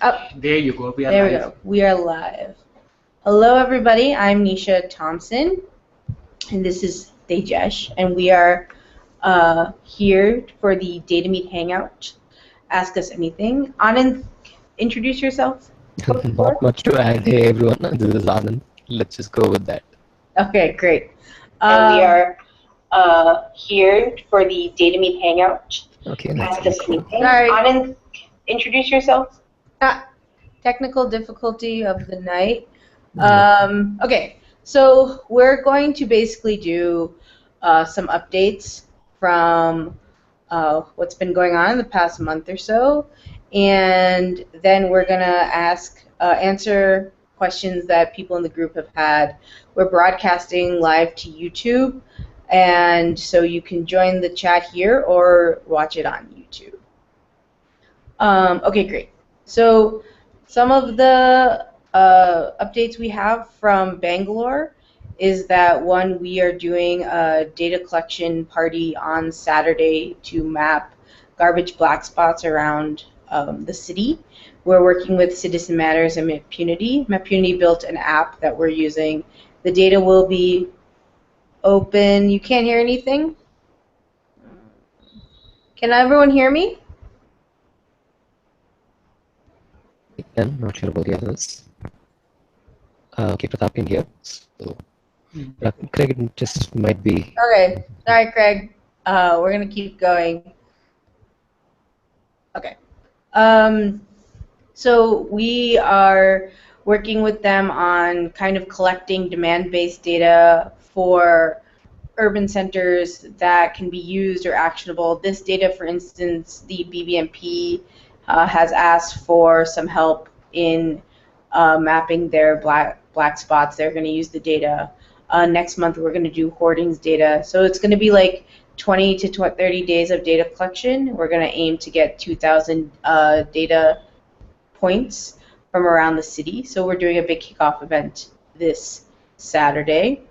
Oh, There you go. We are there we live. go. We are live. Hello, everybody. I'm Nisha Thompson, and this is Tejesh, and we are here for the DataMeet Hangout. Ask us anything. Anand, introduce yourself. Not much to add. Hey everyone, this is Anand. Let's just go with that. Okay, great. And we Um, are here for the DataMeet Hangout. Okay, that's Ask us good. anything. Sorry. Anand, introduce yourself. Technical difficulty of the night. Yeah. Okay, so we're going to basically do some updates from what's been going on in the past month or so, and then we're gonna answer questions that people in the group have had. We're broadcasting live to YouTube, and so you can join the chat here or watch it on YouTube. Okay, great. So some of the updates we have from Bangalore is that one, we are doing a data collection party on Saturday to map garbage black spots around the city. We're working with Citizen Matters and Mapunity. Mapunity built an app that we're using. The data will be open. You can't hear anything? Can everyone hear me? I'm not sure about the others. Okay, Pratap can hear. So, Craig, it just might be. Okay. All right, Craig. We're going to keep going. Okay. So we are working with them on kind of collecting demand-based data for urban centers that can be used or actionable. This data, for instance, the BBMP has asked for some help in mapping their black spots. They're going to use the data. Next month, we're going to do hoardings data. So it's going to be like 20 to 30 days of data collection. We're going to aim to get 2,000 data points from around the city. So we're doing a big kickoff event this Saturday.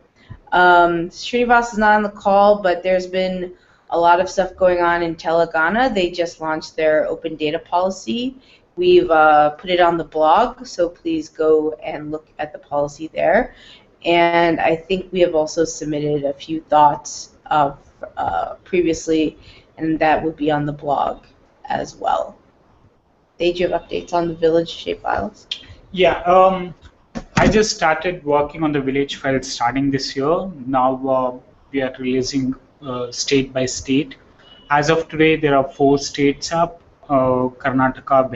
Srinivas is not on the call, but there's been a lot of stuff going on in Telangana. They just launched their open data policy. We've put it on the blog, so please go and look at the policy there. And I think we have also submitted a few thoughts of previously, and that would be on the blog as well. Do you have updates on the village shapefiles? Yeah, I just started working on the village file starting this year. Now we are releasing state by state. As of today, there are 4 states up: Karnataka,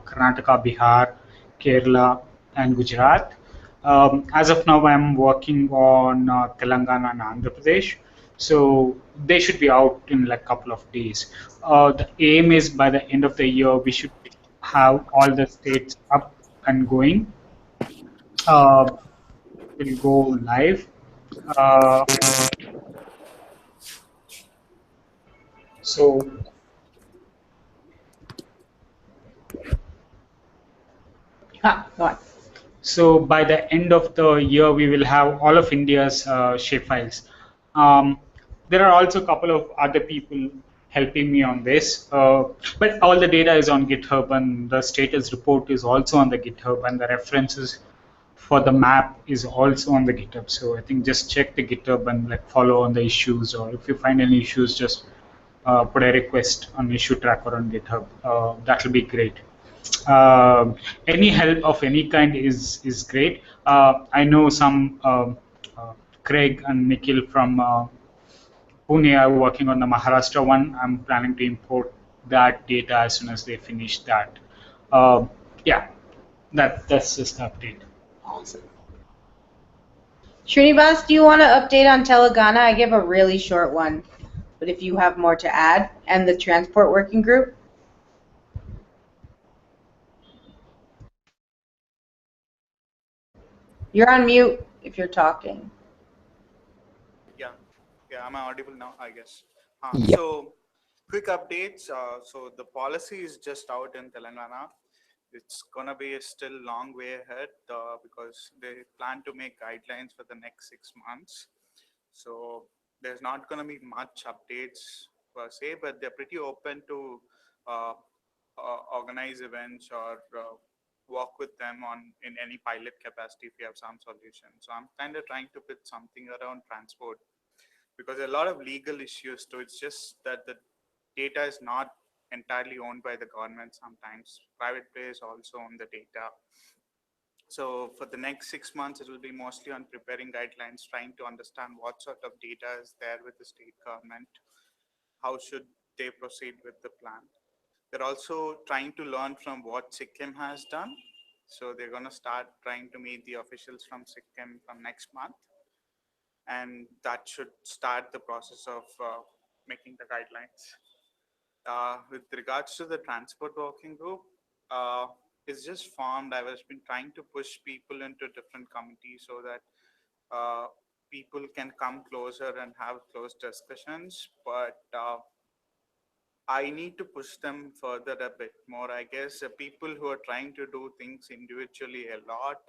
Karnataka, Bihar, Kerala, and Gujarat. As of now, I'm working on Telangana and Andhra Pradesh. So they should be out in like a couple of days. The aim is by the end of the year, we should have all the states up and going. uh, will go live. Uh, so Go on. so by the end of the year, we will have all of India's shapefiles. There are also a couple of other people helping me on this, but all the data is on GitHub, and the status report is also on the GitHub, and the references for the map is also on the GitHub. So I think just check the GitHub and like follow on the issues, or if you find any issues, just put a request on issue tracker on GitHub. That will be great. Any help of any kind is great. I know some Craig and Nikhil from Pune are working on the Maharashtra one. I'm planning to import that data as soon as they finish that. Yeah, that's just the update. Awesome. Srinivas, do you want to update on Telangana? I give a really short one, but if you have more to add, and the transport working group. You're on mute if you're talking. Yeah, am I audible now? I guess. Yeah. So, quick updates. So the policy is just out in Telangana. It's gonna be a still long way ahead because they plan to make guidelines for the next 6 months. So there's not gonna be much updates per se, but they're pretty open to organize events or work with them on in any pilot capacity if we have some solution. So I'm kind of trying to put something around transport because there are a lot of legal issues too. It's just that the data is not entirely owned by the government. Sometimes private players also own the data. So for the next 6 months, it will be mostly on preparing guidelines, trying to understand what sort of data is there with the state government, how should they proceed with the plan. They're also trying to learn from what Sikkim has done. So they're going to start trying to meet the officials from Sikkim from next month. And that should start the process of making the guidelines. With regards to the transport working group, it's just formed. I was been trying to push people into different committees so that people can come closer and have close discussions. But I need to push them further a bit more. I guess people who are trying to do things individually a lot,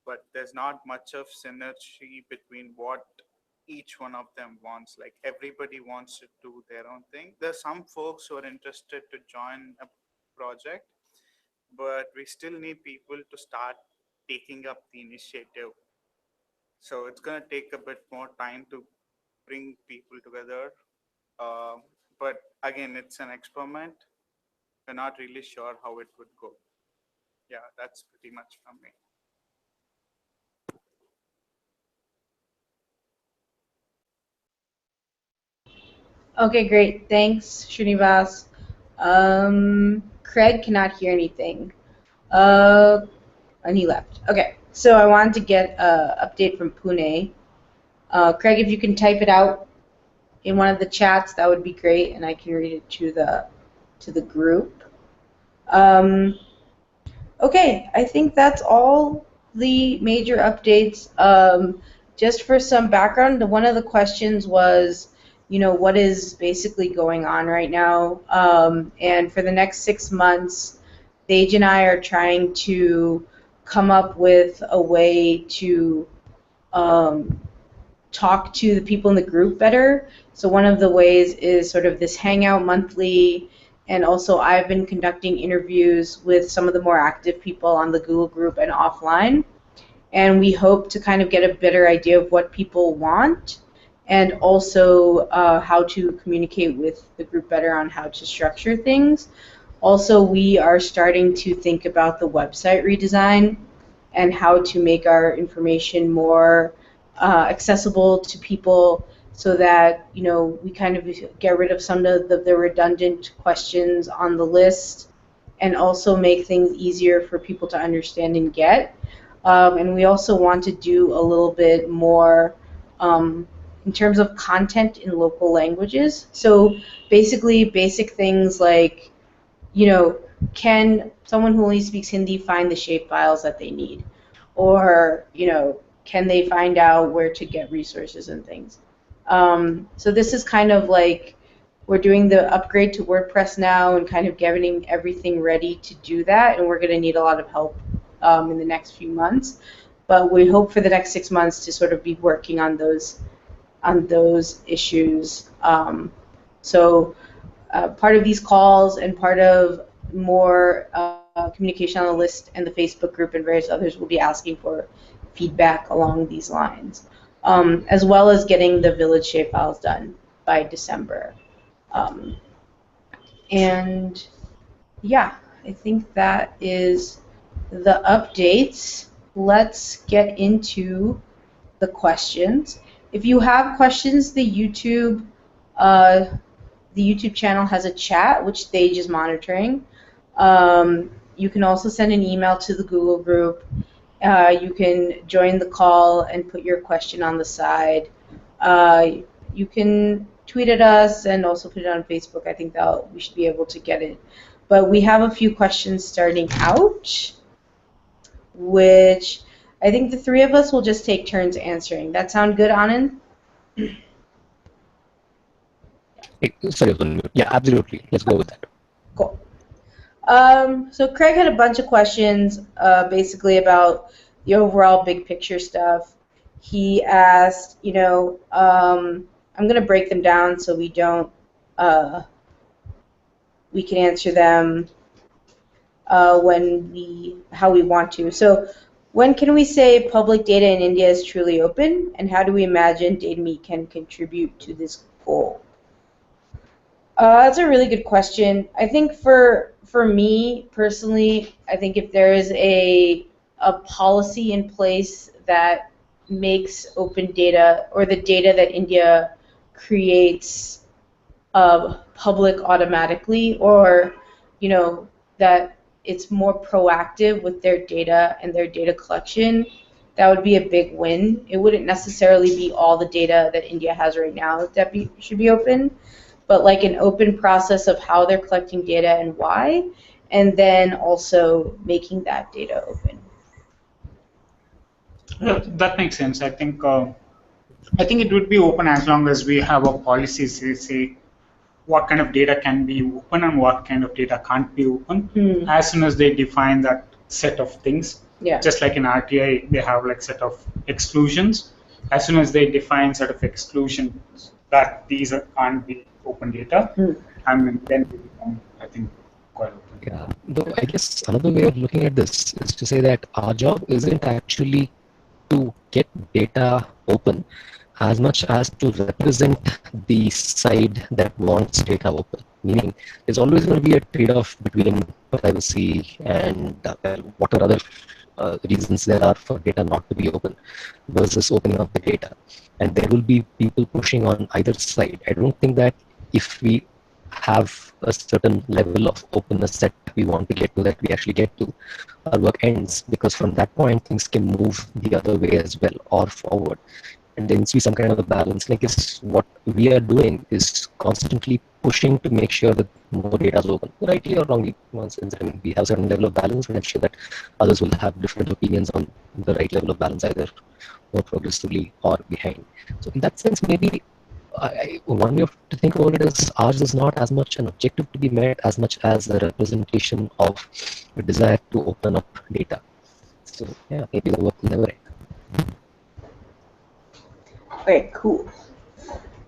but there's not much of synergy between what each one of them wants. Like everybody wants to do their own thing. There's some folks who are interested to join a project, but we still need people to start taking up the initiative. So it's going to take a bit more time to bring people together. But again, it's an experiment. We're not really sure how it would go. Yeah, that's pretty much from me. Okay, great. Thanks, Srinivas. Craig cannot hear anything. And he left. Okay, so I wanted to get an update from Pune. Craig, if you can type it out in one of the chats, that would be great, and I can read it to the group. Okay, I think that's all the major updates. Just for some background, one of the questions was, what is basically going on right now? And for the next 6 months, Thej and I are trying to come up with a way to talk to the people in the group better. So one of the ways is sort of this Hangout monthly, and also I've been conducting interviews with some of the more active people on the Google group and offline. And we hope to kind of get a better idea of what people want, and also how to communicate with the group better on how to structure things. Also, we are starting to think about the website redesign and how to make our information more accessible to people, so that we kind of get rid of some of the redundant questions on the list, and also make things easier for people to understand and get. And we also want to do a little bit more in terms of content in local languages. So basically basic things like, can someone who only speaks Hindi find the shapefiles that they need? Or, can they find out where to get resources and things? So this is kind of like, we're doing the upgrade to WordPress now and kind of getting everything ready to do that, and we're going to need a lot of help in the next few months. But we hope for the next 6 months to sort of be working on those issues. So part of these calls and part of more communication on the list and the Facebook group and various others will be asking for feedback along these lines, as well as getting the village shapefiles done by December. And yeah, I think that is the updates. Let's get into the questions. If you have questions, the YouTube channel has a chat, which Thej is monitoring. You can also send an email to the Google group. You can join the call and put your question on the side. You can tweet at us and also put it on Facebook. I think that we should be able to get it. But we have a few questions starting out, which I think the three of us will just take turns answering. That sound good, Anand? Sorry, yeah, absolutely. Let's go with that. Cool. So Craig had a bunch of questions, basically about the overall big picture stuff. He asked, I'm going to break them down so we don't, we can answer them how we want to. So when can we say public data in India is truly open, and how do we imagine DataMeet can contribute to this goal? That's a really good question. I think for me personally, I think if there is a policy in place that makes open data or the data that India creates public automatically, or that it's more proactive with their data and their data collection, that would be a big win. It wouldn't necessarily be all the data that India has right now that should be open, but like an open process of how they're collecting data and why, and then also making that data open. Yeah, that makes sense. I think it would be open as long as we have a policy say what kind of data can be open and what kind of data can't be open. As soon as they define that set of things, just like in RTI, they have like set of exclusions. As soon as they define set of exclusions that these can't be open data, then they become, I think, quite open. Yeah, though I guess another way of looking at this is to say that our job isn't actually to get data open as much as to represent the side that wants data open. Meaning, there's always going to be a trade-off between privacy and what are other reasons there are for data not to be open versus opening up the data. And there will be people pushing on either side. I don't think that if we have a certain level of openness that we want to get to, that we actually get to, our work ends, because from that point things can move the other way as well or forward. And there needs to be some kind of a balance. Like, what we are doing is constantly pushing to make sure that more data is open, rightly or wrongly. Once we have a certain level of balance, and I'm sure that others will have different opinions on the right level of balance, either more progressively or behind. So in that sense, maybe one way to think about it is ours is not as much an objective to be met as much as a representation of a desire to open up data. So yeah, maybe the work will never end. Okay, cool.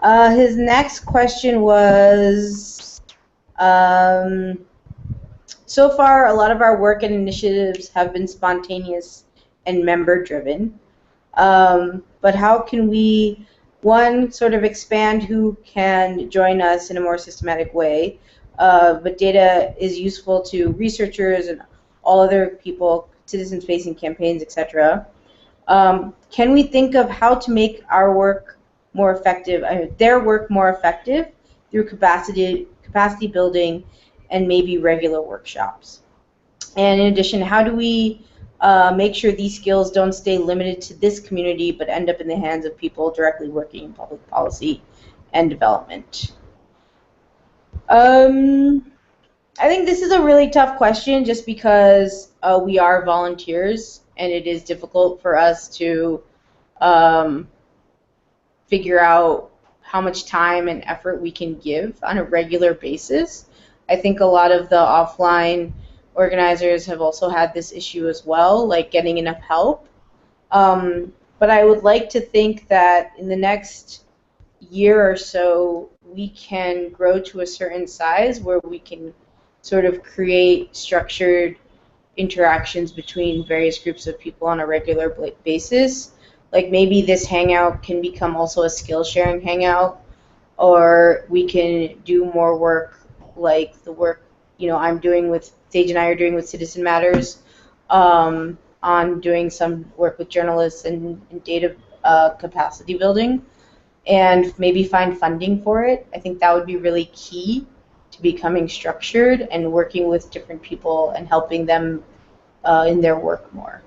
His next question was, so far a lot of our work and initiatives have been spontaneous and member driven, but how can we, one, sort of expand who can join us in a more systematic way, but data is useful to researchers and all other people, citizens facing campaigns, etc. Can we think of how to make our work more effective, their work more effective through capacity building and maybe regular workshops? And in addition, how do we make sure these skills don't stay limited to this community but end up in the hands of people directly working in public policy and development? I think this is a really tough question just because we are volunteers and it is difficult for us to figure out how much time and effort we can give on a regular basis. I think a lot of the offline organizers have also had this issue as well, like getting enough help. But I would like to think that in the next year or so, we can grow to a certain size where we can sort of create structured interactions between various groups of people on a regular basis. Like maybe this hangout can become also a skill sharing hangout, or we can do more work like the work I'm doing with Sage and I are doing with Citizen Matters, on doing some work with journalists and data capacity building, and maybe find funding for it. I think that would be really key to becoming structured and working with different people and helping them in their work more.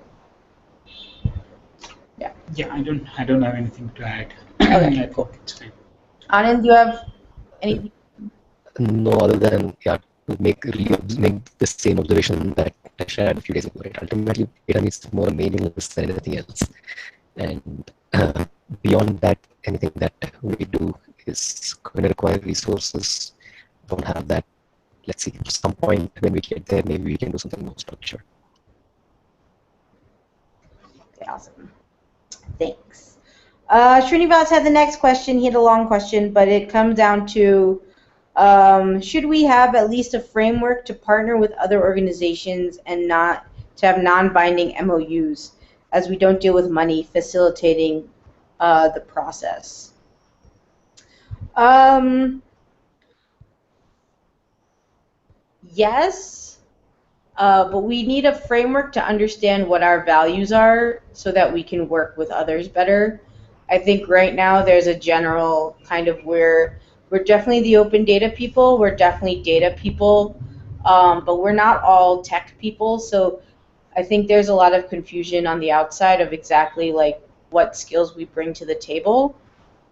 Yeah. Yeah, I don't have anything to add. Okay, cool. It's fine. Anand, do you have anything? No, other than to make the same observation that I shared a few days ago. Right? Ultimately, data needs more meaningless than anything else, and beyond that, anything that we do is going to require resources. Don't have that. Let's see. At some point when we get there, maybe we can do something more structured. Okay, awesome. Thanks. Srinivas had the next question. He had a long question, but it comes down to Should we have at least a framework to partner with other organizations and not to have non-binding MOUs, as we don't deal with money facilitating the process? Yes, but we need a framework to understand what our values are so that we can work with others better. I think right now there's a general kind of we're definitely the open data people, we're definitely data people, but we're not all tech people. So I think there's a lot of confusion on the outside of exactly like what skills we bring to the table.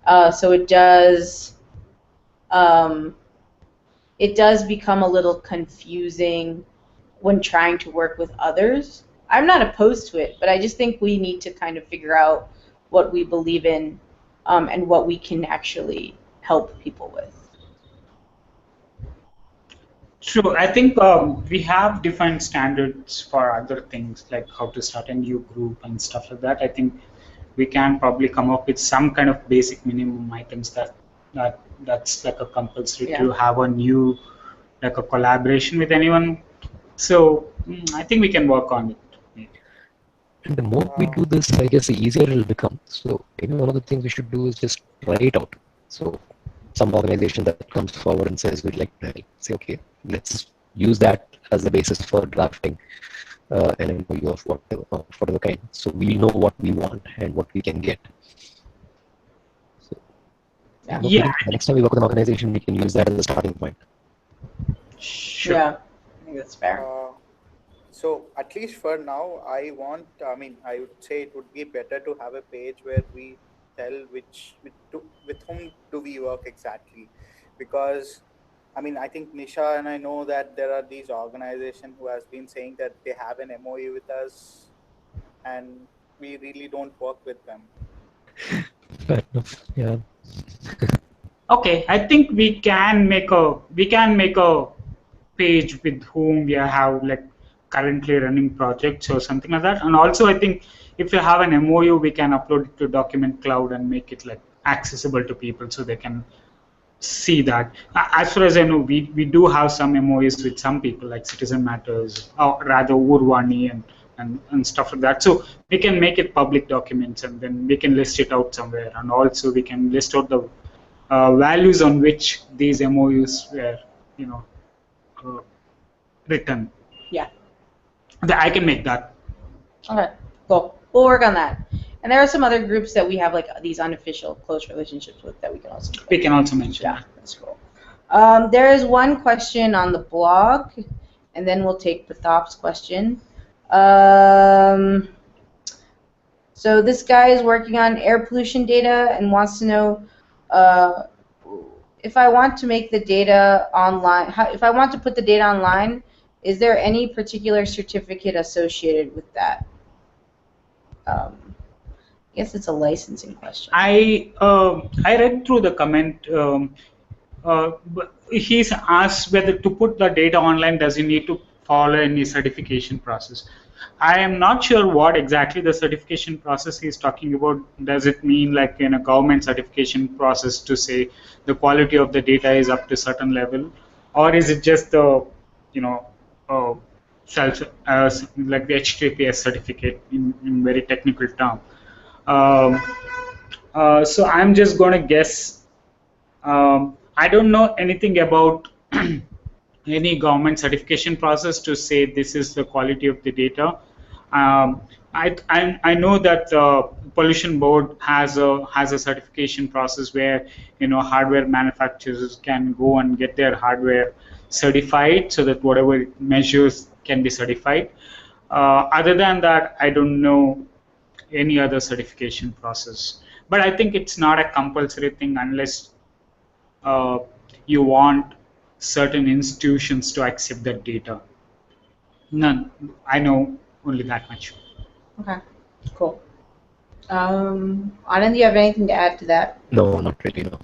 So um, it does become a little confusing when trying to work with others. I'm not opposed to it, but I just think we need to kind of figure out what we believe in and what we can actually help people with. True. I think we have defined standards for other things like how to start a new group and stuff like that. I think we can probably come up with some kind of basic minimum items that's like a compulsory to have a new like a collaboration with anyone. So I think we can work on it. And the more we do this, I guess the easier it will become. So maybe one of the things we should do is just try it out. So some organization that comes forward and says we'd like to help, say, okay, let's use that as the basis for drafting an MOU of whatever kind. So we know what we want and what we can get. So Yeah. the next time we work with an organization, we can use that as a starting point. Sure. Yeah, I think that's fair. So at least for now, I would say it would be better to have a page where we tell with whom do we work exactly, because I think Nisha and I know that there are these organizations who has been saying that they have an MOU with us, and we really don't work with them. Fair enough. Yeah. Okay, I think we can make a page with whom we have like currently running projects or something like that. And also, I think if you have an MOU, we can upload it to Document Cloud and make it like accessible to people so they can see that. As far as I know, we do have some MOUs with some people like Citizen Matters, or rather Urvani and stuff like that. So we can make it public documents and then we can list it out somewhere. And also we can list out the values on which these MOUs were, written. Yeah. I can make that. Okay, cool. We'll work on that. And there are some other groups that we have like these unofficial close relationships with that we can also We can also mention. Yeah, that's cool. There is one question on the blog, and then we'll take Pratap's question. So this guy is working on air pollution data and wants to know if I want to make the data online, if I want to put the data online, is there any particular certificate associated with that? I guess it's a licensing question. I read through the comment. He's asked whether to put the data online, does he need to follow any certification process? I am not sure what exactly the certification process he's talking about. Does it mean like in a government certification process to say the quality of the data is up to certain level, or is it just the self like the HTTPS certificate in very technical term? So I'm just going to guess. I don't know anything about any government certification process to say this is the quality of the data. I know that the pollution board has a certification process where hardware manufacturers can go and get their hardware certified so that whatever it measures can be certified. Other than that, I don't know any other certification process. But I think it's not a compulsory thing unless you want certain institutions to accept that data. None. I know only that much. Okay, cool. Anand, do you have anything to add to that? No, not really, no.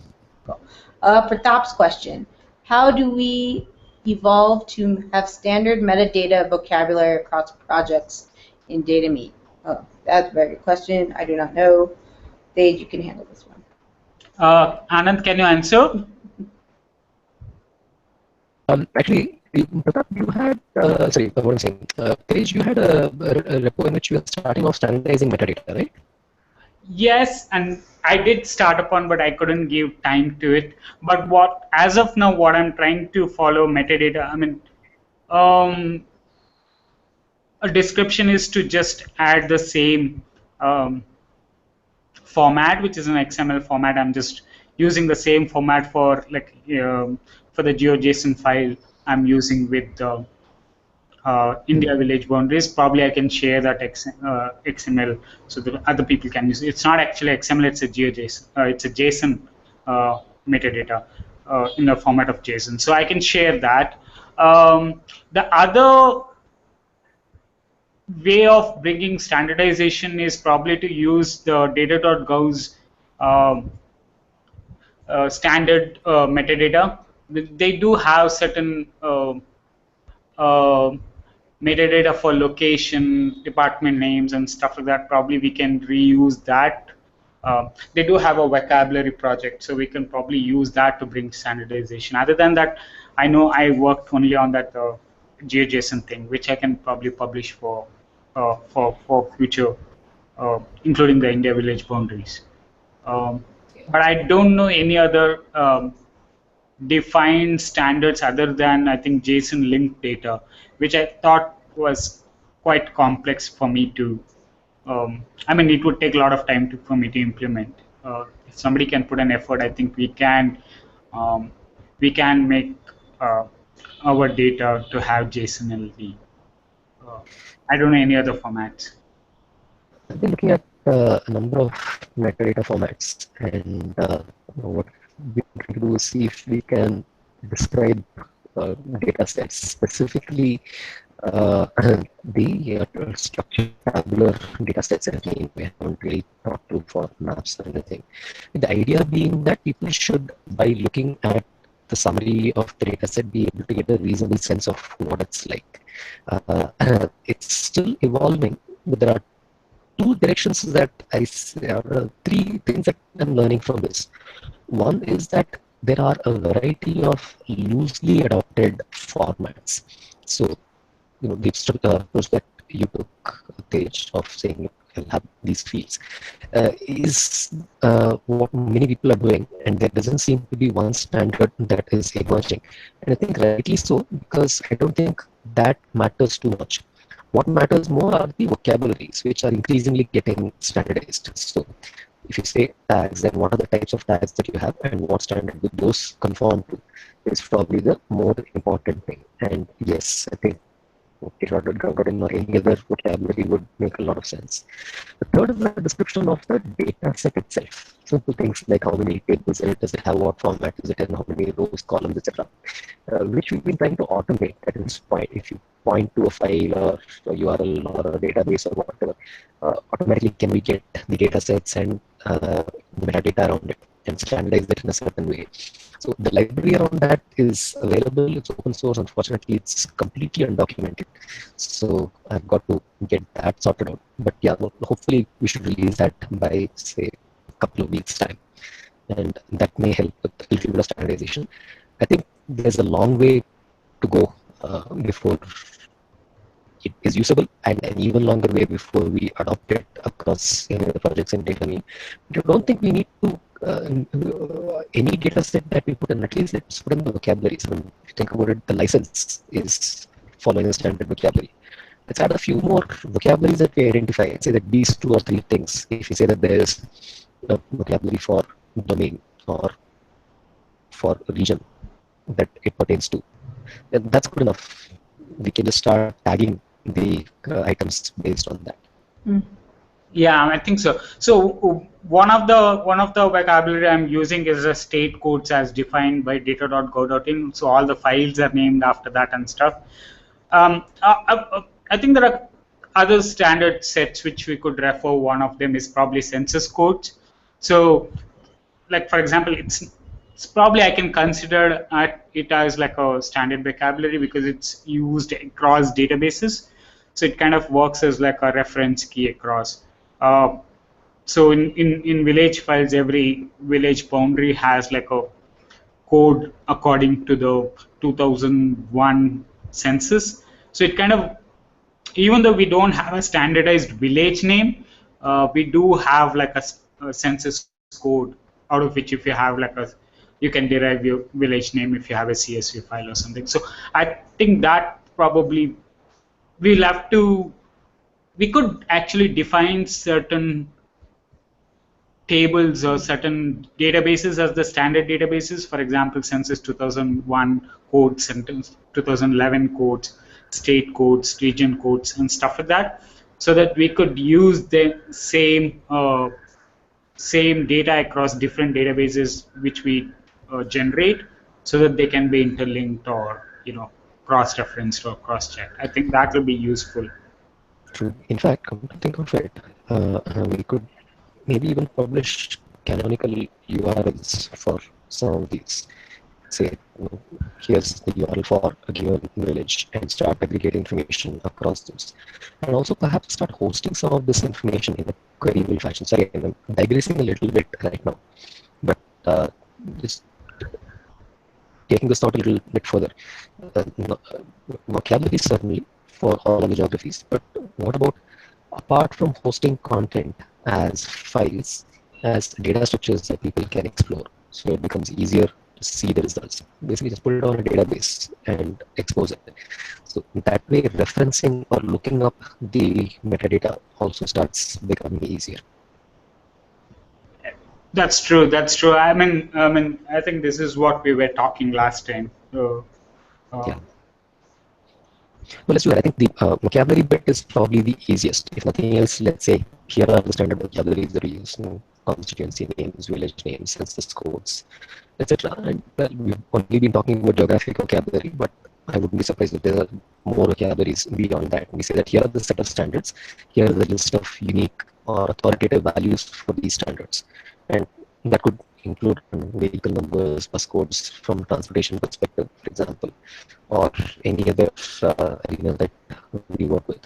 Cool. Pratap's question. How do we evolve to have standard metadata vocabulary across projects in DataMeet? Oh, that's a very good question. I do not know. Dave, you can handle this one. Anand, can you answer? Actually, Pratap, you had, sorry, what I'm saying, Tej, you had a repo in which you were starting off standardizing metadata, right? Yes, and I did start upon, but I couldn't give time to it. But what, as of now, what I'm trying to follow metadata, I mean, um, a description is to just add the same um, format, which is an XML format. I'm just using the same format for the GeoJSON file I'm using with the India village boundaries. Probably I can share that XML so that other people can use it. It's not actually XML, it's a GeoJSON. It's a JSON metadata in the format of JSON. So I can share that. The other way of bringing standardization is probably to use the data.gov's um, standard metadata. They do have certain uh, metadata for location, department names, and stuff like that. Probably we can reuse that. They do have a vocabulary project, so we can probably use that to bring standardization. Other than that, I know I worked only on that GeoJSON thing, which I can probably publish for future, including the India village boundaries. But I don't know any other defined standards other than I think JSON linked data, which I thought was quite complex for me to. I mean, it would take a lot of time for me to implement. If somebody can put an effort, I think um, we can make uh, our data to have JSON LD. Uh, I don't know any other formats. I've been looking at a number of metadata formats, and what we're trying to do is see if we can describe data sets, specifically the structured tabular data sets. Again, we haven't really thought through for maps or anything. The idea being that people should, by looking at the summary of the data set, be able to get a reasonable sense of what it's like. It's still evolving, but there are two directions that I see, three things that I'm learning from this. One is that there are a variety of loosely adopted formats. So, the approach that you took, Tej, of saying you'll have these fields, is what many people are doing, and there doesn't seem to be one standard that is emerging. And I think rightly so, because I don't think that matters too much. What matters more are the vocabularies, which are increasingly getting standardized. So if you say tags, then what are the types of tags that you have and what standard would those conform to is probably the more important thing. And yes, I think data.gov.in or any other vocabulary would make a lot of sense. The third is the description of the data set itself. Simple things like how many tables does it have, what format is it in, how many rows, columns, etc. Which we've been trying to automate at this point. If you point to a file or a URL or a database or whatever, automatically can we get the data sets and the metadata around it and standardize it in a certain way. So the library around that is available. It's open source. Unfortunately, it's completely undocumented. So I've got to get that sorted out. But yeah, hopefully we should release that by, say, a couple of weeks' time. And that may help with a little bit of standardization. I think there's a long way to go before it is usable, and an even longer way before we adopt it across any of the projects in DataMeet. But I don't think we need to any data set that we put in, at least let's put in the vocabularies. I mean, if you think about it, the license is following a standard vocabulary. Let's add a few more vocabularies that we identify and say that these two or three things. If you say that there is a vocabulary for domain or for a region that it pertains to, then that's good enough. We can just start tagging the items based on that. Mm. Yeah, I think so. So one of the vocabulary I'm using is the state codes as defined by data.gov.in. So all the files are named after that and stuff. I think there are other standard sets which we could refer. One of them is probably census codes. So, like for example, it's probably I can consider it as like a standard vocabulary because it's used across databases. So it kind of works as like a reference key across. So in village files, every village boundary has like code according to the 2001 census. So it kind of, even though we don't have a standardized village name, we do have like a census code out of which, if you have like you can derive your village name if you have a CSV file or something. So I think that probably we'll have to, we could actually define certain tables or certain databases as the standard databases. For example, census 2001 codes, census 2011 codes, state codes, region codes, and stuff like that, so that we could use the same data across different databases which we generate, so that they can be interlinked or cross-referenced or cross-checked. I think that will be useful. True. In fact, come to think of it, we could maybe even publish canonical URLs for some of these. Say, here's the URL for a given village, and start aggregating information across those. And also perhaps start hosting some of this information in a queryable fashion. So again, I'm digressing a little bit right now, but just taking this thought a little bit further. Vocabulary certainly for all of the geographies, but what about apart from hosting content as files, as data structures that people can explore, so it becomes easier to see the results? Basically, just put it on a database and expose it. So that way, referencing or looking up the metadata also starts becoming easier. That's true. That's true. I think this is what we were talking last time. Yeah. Well, let's do that. I think the vocabulary bit is probably the easiest. If nothing else, let's say here are the standard vocabularies that we use: constituency names, village names, census codes, etc. And well, we've only been talking about geographic vocabulary, but I wouldn't be surprised if there are more vocabularies beyond that. We say that here are the set of standards, here are the list of unique or authoritative values for these standards, and that could include vehicle numbers, bus codes from transportation perspective, for example, or any other arena that we work with.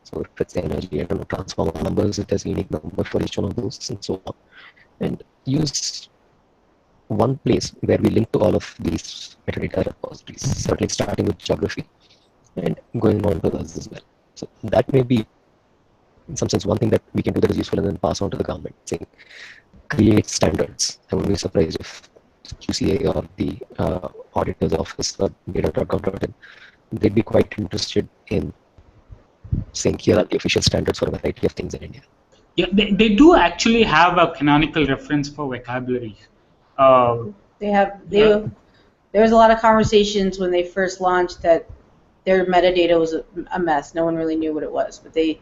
So if it's energy, I don't know, transformer numbers, it has a unique number for each one of those, and so on. And use one place where we link to all of these metadata repositories, certainly starting with geography and going on to others as well. So that may be, in some sense, one thing that we can do that is useful and then pass on to the government, saying, create standards. I wouldn't be surprised if QCA or the auditor's office or data.gov.in, they'd be quite interested in saying, here are the official standards for a variety of things in India. Yeah, they do actually have a canonical reference for vocabulary. There was a lot of conversations when they first launched that their metadata was a mess. No one really knew what it was, but they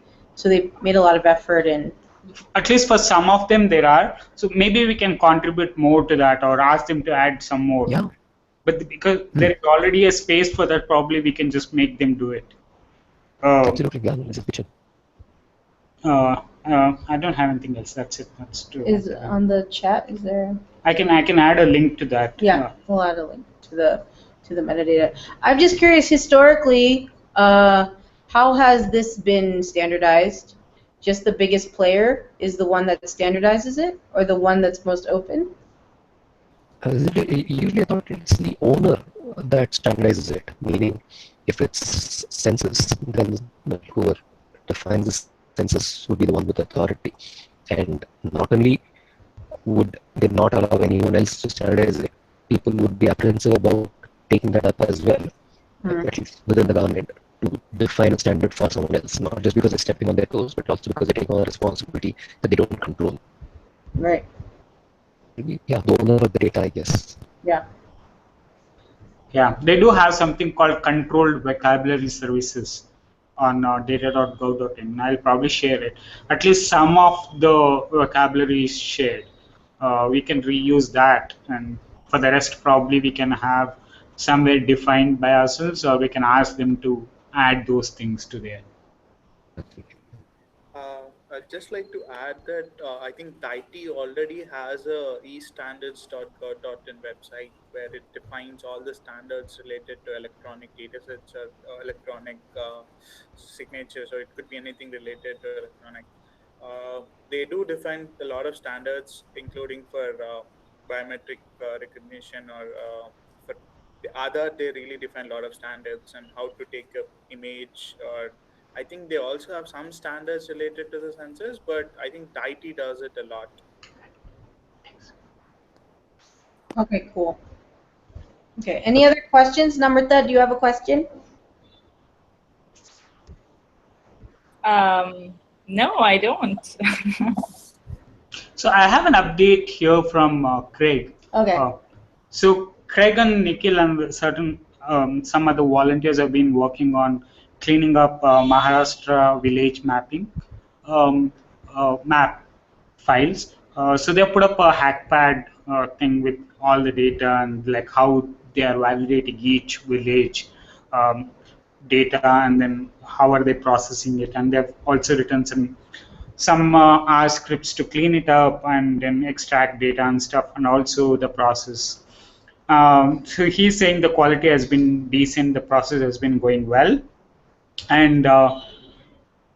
made a lot of effort, and at least for some of them there are. So maybe we can contribute more to that or ask them to add some more. Yeah. But because there is already a space for that, probably we can just make them do it. Absolutely, yeah, it's a picture. I don't have anything else. That's it. That's true. Is on the chat? Is there? I can add a link to that. Yeah, we'll add a link to the metadata. I'm just curious, historically, how has this been standardized? Just the biggest player is the one that standardizes it, or the one that's most open? Usually I thought it's the owner that standardizes it, meaning if it's census, then whoever defines the census would be the one with authority. And not only would they not allow anyone else to standardize it, people would be apprehensive about taking that up as well, at least within the government, to define a standard for someone else, not just because they're stepping on their toes, but also because they take on a responsibility that they don't control. Right. Yeah, the owner of the data, I guess. Yeah. Yeah, they do have something called controlled vocabulary services on data.gov.in. I'll probably share it. At least some of the vocabulary is shared. We can reuse that, and for the rest, probably we can have somewhere defined by ourselves, or we can ask them to add those things to there. I'd just like to add that I think DITE already has a estandards.gov.in website where it defines all the standards related to electronic datasets or electronic signatures, or it could be anything related to electronic. They do define a lot of standards, including for biometric recognition or for the other, they really define a lot of standards and how to take a image. Or I think they also have some standards related to the sensors, but I think IT does it a lot. Okay, cool. Okay, any other questions? Namrata, do you have a question? No, I don't. So I have an update here from Craig. Okay. So Craig and Nikhil and some other volunteers have been working on cleaning up Maharashtra village mapping map files. So they put up a hackpad thing with all the data and like how they are validating each village data, and then how are they processing it, and they've also written some R scripts to clean it up and then extract data and stuff, and also the process. So he's saying the quality has been decent, the process has been going well, and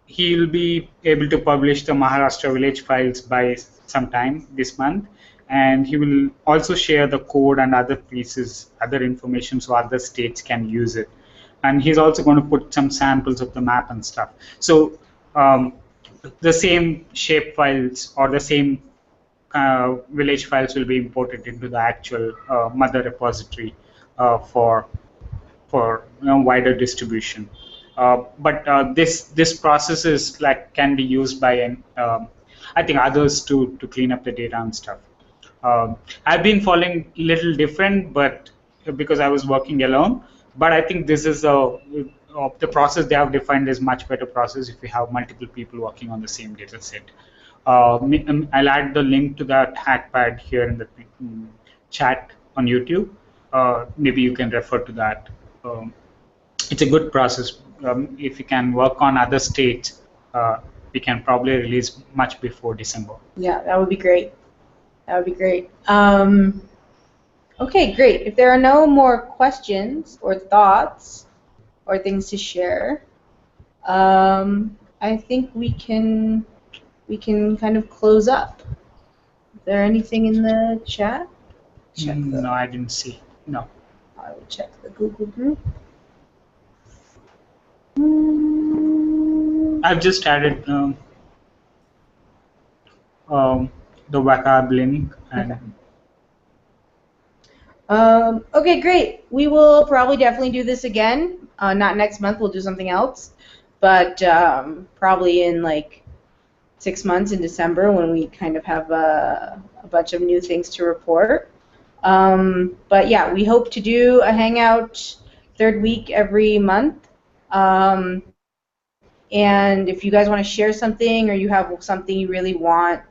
he will be able to publish the Maharashtra village files by sometime this month, and he will also share the code and other pieces, other information, so other states can use it. And he's also going to put some samples of the map and stuff. So the same shape files or the same village files will be imported into the actual mother repository for wider distribution. But this process is like can be used by I think others to clean up the data and stuff. I've been following little different, but because I was working alone. But I think this is the process they have defined is much better process if you have multiple people working on the same data set. I'll add the link to that hackpad here in the chat on YouTube. Maybe you can refer to that. It's a good process. If you can work on other states, we can probably release much before December. Yeah, that would be great. That would be great. Okay, great. If there are no more questions or thoughts or things to share, I think we can kind of close up. Is there anything in the chat? No, I didn't see. No. I will check the Google group. I've just added the WACAB link. And Okay, great. We will probably definitely do this again. Not next month. We'll do something else. But probably in like 6 months in December when we kind of have a bunch of new things to report. But yeah, we hope to do a Hangout third week every month. And if you guys want to share something or you have something you really want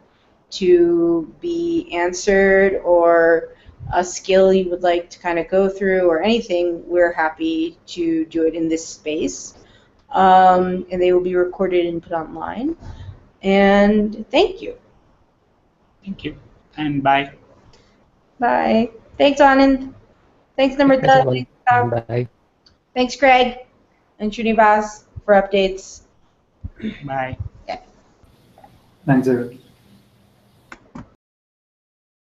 to be answered or a skill you would like to kind of go through or anything, we're happy to do it in this space. And they will be recorded and put online. And thank you. Thank you. And bye. Bye. Thanks, Anand. Thanks, Namrata. Thanks, Doc. Bye. Thanks, Craig and Srinivas for updates. Bye. Yeah. Thanks, everyone.